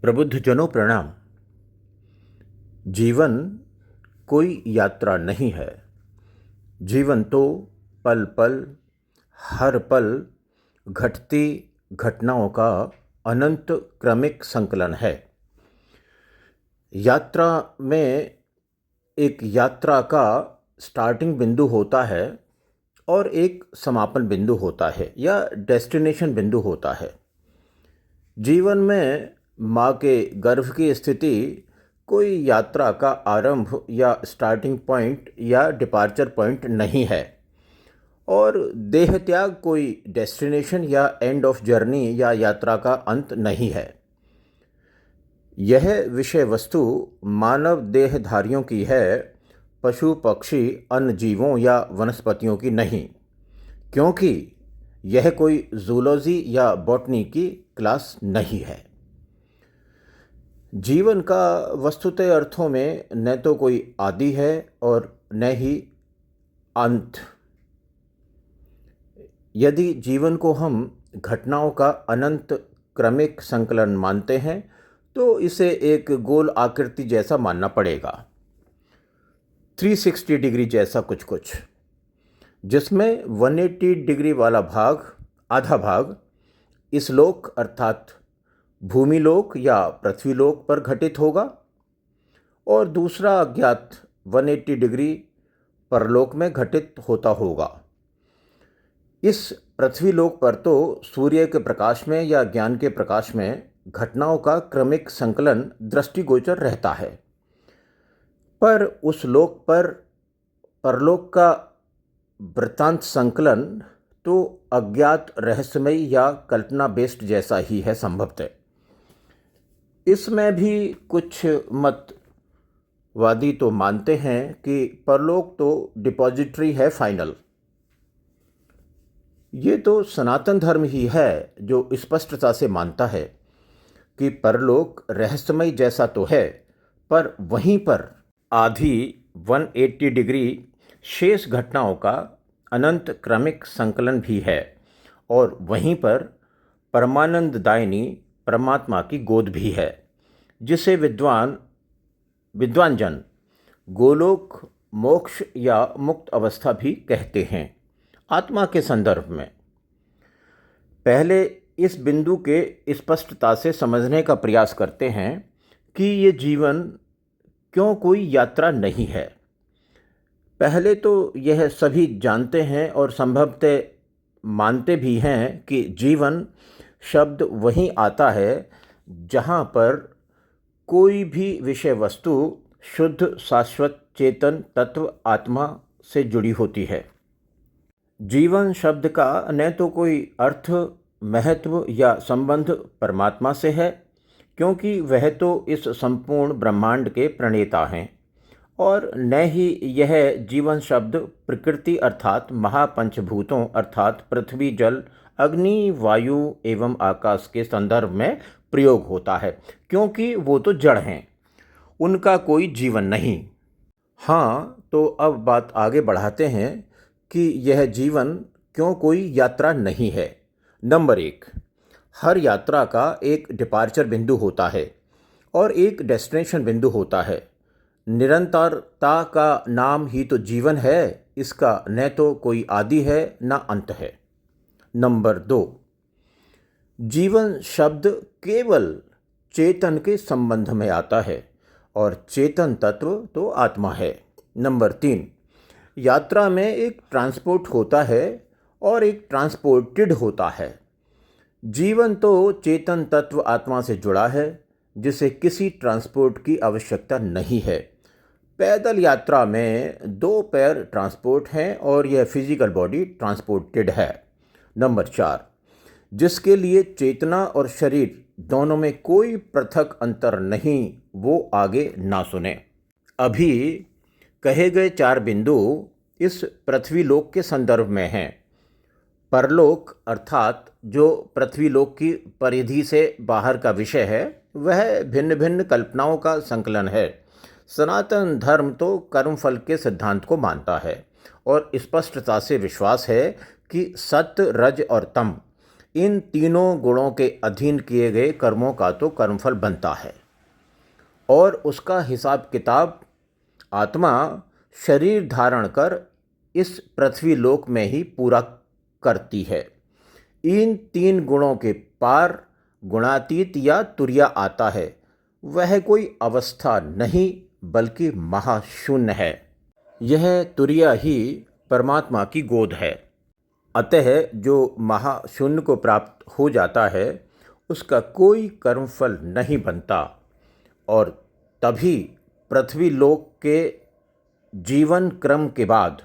प्रबुद्धजनों प्रणाम। जीवन कोई यात्रा नहीं है। जीवन तो पल पल, हर पल घटती घटनाओं का अनंत क्रमिक संकलन है। यात्रा में एक यात्रा का स्टार्टिंग बिंदु होता है और एक समापन बिंदु होता है या डेस्टिनेशन बिंदु होता है। जीवन में माँ के गर्भ की स्थिति कोई यात्रा का आरंभ या स्टार्टिंग पॉइंट या डिपार्चर पॉइंट नहीं है और देह त्याग कोई डेस्टिनेशन या एंड ऑफ जर्नी या यात्रा का अंत नहीं है। यह विषय वस्तु मानव देहधारियों की है, पशु पक्षी अन्य जीवों या वनस्पतियों की नहीं, क्योंकि यह कोई जूलॉजी या बॉटनी की क्लास नहीं है। जीवन का वस्तुतः अर्थों में न तो कोई आदि है और न ही अंत। यदि जीवन को हम घटनाओं का अनंत क्रमिक संकलन मानते हैं तो इसे एक गोल आकृति जैसा मानना पड़ेगा, 360 डिग्री जैसा कुछ, जिसमें 180 डिग्री वाला भाग, आधा भाग इस लोक अर्थात भूमिलोक या पृथ्वीलोक पर घटित होगा और दूसरा अज्ञात 180 डिग्री परलोक में घटित होता होगा। इस पृथ्वीलोक पर तो सूर्य के प्रकाश में या ज्ञान के प्रकाश में घटनाओं का क्रमिक संकलन दृष्टिगोचर रहता है, पर उस लोक पर परलोक का वृत्तांत संकलन तो अज्ञात रहस्यमय या कल्पना बेस्ड जैसा ही है संभवतः। इसमें भी कुछ मतवादी तो मानते हैं कि परलोक तो डिपॉजिटरी है फाइनल। ये तो सनातन धर्म ही है जो स्पष्टता से मानता है कि परलोक रहस्यमय जैसा तो है, पर वहीं पर आधी 180 डिग्री शेष घटनाओं का अनंत क्रमिक संकलन भी है और वहीं पर परमानंददायिनी परमात्मा की गोद भी है, जिसे विद्वान जन गोलोक, मोक्ष या मुक्त अवस्था भी कहते हैं आत्मा के संदर्भ में। पहले इस बिंदु के स्पष्टता से समझने का प्रयास करते हैं कि ये जीवन क्यों कोई यात्रा नहीं है। पहले तो यह सभी जानते हैं और संभवतः मानते भी हैं कि जीवन शब्द वहीं आता है जहाँ पर कोई भी विषय वस्तु शुद्ध शाश्वत चेतन तत्व आत्मा से जुड़ी होती है। जीवन शब्द का न तो कोई अर्थ, महत्व या संबंध परमात्मा से है, क्योंकि वह तो इस संपूर्ण ब्रह्मांड के प्रणेता हैं, और न ही यह जीवन शब्द प्रकृति अर्थात महापंचभूतों अर्थात पृथ्वी, जल, अग्नि, वायु एवं आकाश के संदर्भ में प्रयोग होता है, क्योंकि वो तो जड़ हैं, उनका कोई जीवन नहीं। हाँ, तो अब बात आगे बढ़ाते हैं कि यह जीवन क्यों कोई यात्रा नहीं है। नंबर 1, हर यात्रा का एक डिपार्चर बिंदु होता है और एक डेस्टिनेशन बिंदु होता है। निरंतरता का नाम ही तो जीवन है, इसका न तो कोई आदि है न अंत है। नंबर 2, जीवन शब्द केवल चेतन के संबंध में आता है और चेतन तत्व तो आत्मा है। नंबर 3, यात्रा में एक ट्रांसपोर्ट होता है और एक ट्रांसपोर्टेड होता है। जीवन तो चेतन तत्व आत्मा से जुड़ा है, जिसे किसी ट्रांसपोर्ट की आवश्यकता नहीं है। पैदल यात्रा में 2 पैर ट्रांसपोर्ट हैं और यह फिजिकल बॉडी ट्रांसपोर्टेड है। नंबर 4, जिसके लिए चेतना और शरीर दोनों में कोई पृथक अंतर नहीं, वो आगे ना सुने। अभी कहे गए 4 बिंदु इस पृथ्वीलोक के संदर्भ में हैं। परलोक अर्थात जो पृथ्वीलोक की परिधि से बाहर का विषय है, वह भिन्न भिन्न कल्पनाओं का संकलन है। सनातन धर्म तो कर्मफल के सिद्धांत को मानता है और स्पष्टता से विश्वास है कि सत्य, रज और तम इन तीनों गुणों के अधीन किए गए कर्मों का तो कर्मफल बनता है और उसका हिसाब किताब आत्मा शरीर धारण कर इस पृथ्वी लोक में ही पूरा करती है। इन तीन गुणों के पार गुणातीत या तुर्या आता है। वह कोई अवस्था नहीं बल्कि महाशून्य है। यह तुर्या ही परमात्मा की गोद है। अतः जो महाशून्य को प्राप्त हो जाता है उसका कोई कर्मफल नहीं बनता और तभी पृथ्वी लोक के जीवन क्रम के बाद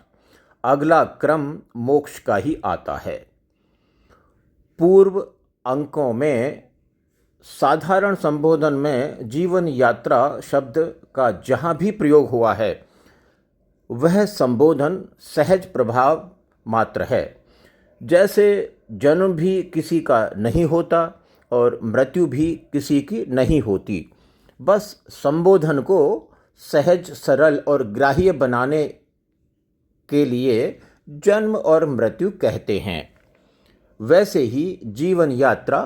अगला क्रम मोक्ष का ही आता है। पूर्व अंकों में साधारण संबोधन में जीवन यात्रा शब्द का जहाँ भी प्रयोग हुआ है वह संबोधन सहज प्रभाव मात्र है। जैसे जन्म भी किसी का नहीं होता और मृत्यु भी किसी की नहीं होती, बस संबोधन को सहज सरल और ग्राह्य बनाने के लिए जन्म और मृत्यु कहते हैं। वैसे ही जीवन यात्रा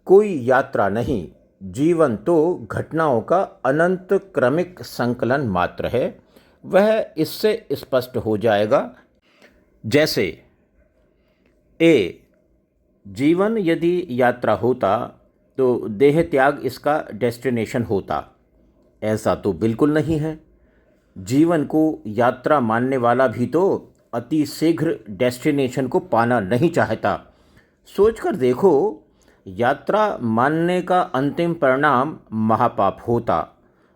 कोई यात्रा नहीं, जीवन तो घटनाओं का अनंत क्रमिक संकलन मात्र है। वह इससे स्पष्ट हो जाएगा जैसे जीवन यदि यात्रा होता तो देह त्याग इसका डेस्टिनेशन होता। ऐसा तो बिल्कुल नहीं है। जीवन को यात्रा मानने वाला भी तो अति शीघ्र डेस्टिनेशन को पाना नहीं चाहता। सोचकर देखो, यात्रा मानने का अंतिम परिणाम महापाप होता,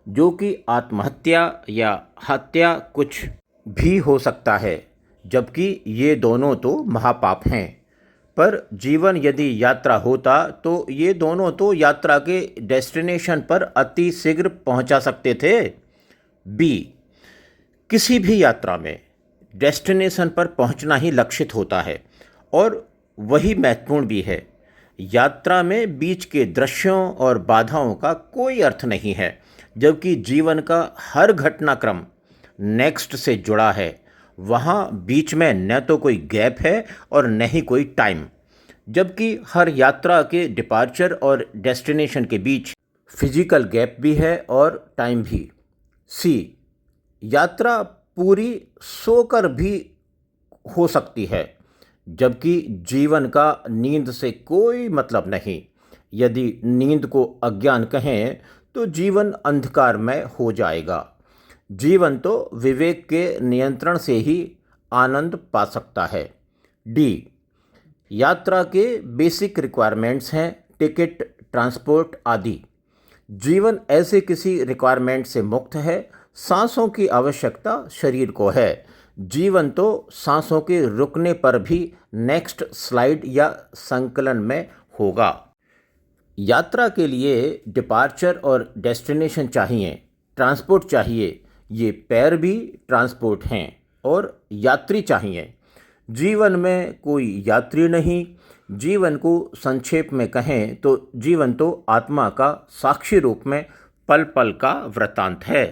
जो कि आत्महत्या या हत्या कुछ भी हो सकता है, जबकि ये दोनों तो महापाप हैं। पर जीवन यदि यात्रा होता तो ये दोनों तो यात्रा के डेस्टिनेशन पर अति शीघ्र पहुंचा सकते थे। किसी भी यात्रा में डेस्टिनेशन पर पहुंचना ही लक्षित होता है और वही महत्वपूर्ण भी है। यात्रा में बीच के दृश्यों और बाधाओं का कोई अर्थ नहीं है, जबकि जीवन का हर घटनाक्रम नेक्स्ट से जुड़ा है। वहाँ बीच में न तो कोई गैप है और न ही कोई टाइम, जबकि हर यात्रा के डिपार्चर और डेस्टिनेशन के बीच फिजिकल गैप भी है और टाइम भी। यात्रा पूरी सोकर भी हो सकती है, जबकि जीवन का नींद से कोई मतलब नहीं। यदि नींद को अज्ञान कहें तो जीवन अंधकार में हो जाएगा। जीवन तो विवेक के नियंत्रण से ही आनंद पा सकता है। यात्रा के बेसिक रिक्वायरमेंट्स हैं टिकट, ट्रांसपोर्ट आदि। जीवन ऐसे किसी रिक्वायरमेंट से मुक्त है। सांसों की आवश्यकता शरीर को है। जीवन तो सांसों के रुकने पर भी नेक्स्ट स्लाइड या संकलन में होगा। यात्रा के लिए डिपार्चर और डेस्टिनेशन चाहिए, ट्रांसपोर्ट चाहिए। ये पैर भी ट्रांसपोर्ट हैं और यात्री चाहिए। जीवन में कोई यात्री नहीं। जीवन को संक्षेप में कहें तो जीवन तो आत्मा का साक्षी रूप में पल पल का वृत्तांत है।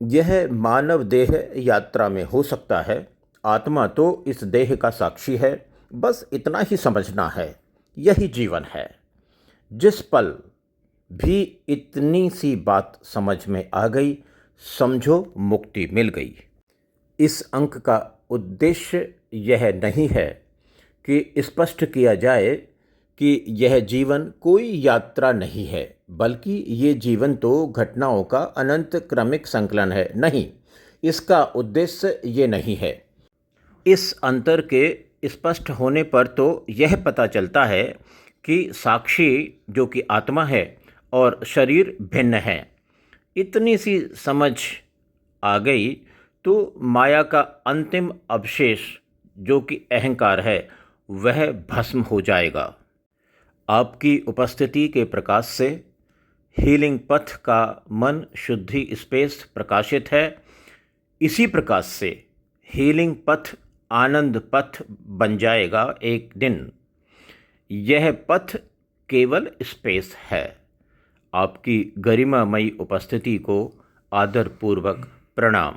यह मानव देह यात्रा में हो सकता है, आत्मा तो इस देह का साक्षी है। बस इतना ही समझना है, यही जीवन है। जिस पल भी इतनी सी बात समझ में आ गई, समझो मुक्ति मिल गई। इस अंक का उद्देश्य यह नहीं है कि स्पष्ट किया जाए कि यह जीवन कोई यात्रा नहीं है, बल्कि ये जीवन तो घटनाओं का अनंत क्रमिक संकलन है। नहीं, इसका उद्देश्य ये नहीं है। इस अंतर के स्पष्ट होने पर तो यह पता चलता है कि साक्षी जो कि आत्मा है और शरीर भिन्न है। इतनी सी समझ आ गई तो माया का अंतिम अवशेष जो कि अहंकार है वह भस्म हो जाएगा। आपकी उपस्थिति के प्रकाश से हीलिंग पथ का मन शुद्धि स्पेस प्रकाशित है। इसी प्रकाश से हीलिंग पथ आनंद पथ बन जाएगा एक दिन। यह पथ केवल स्पेस है। आपकी गरिमामयी उपस्थिति को आदरपूर्वक प्रणाम।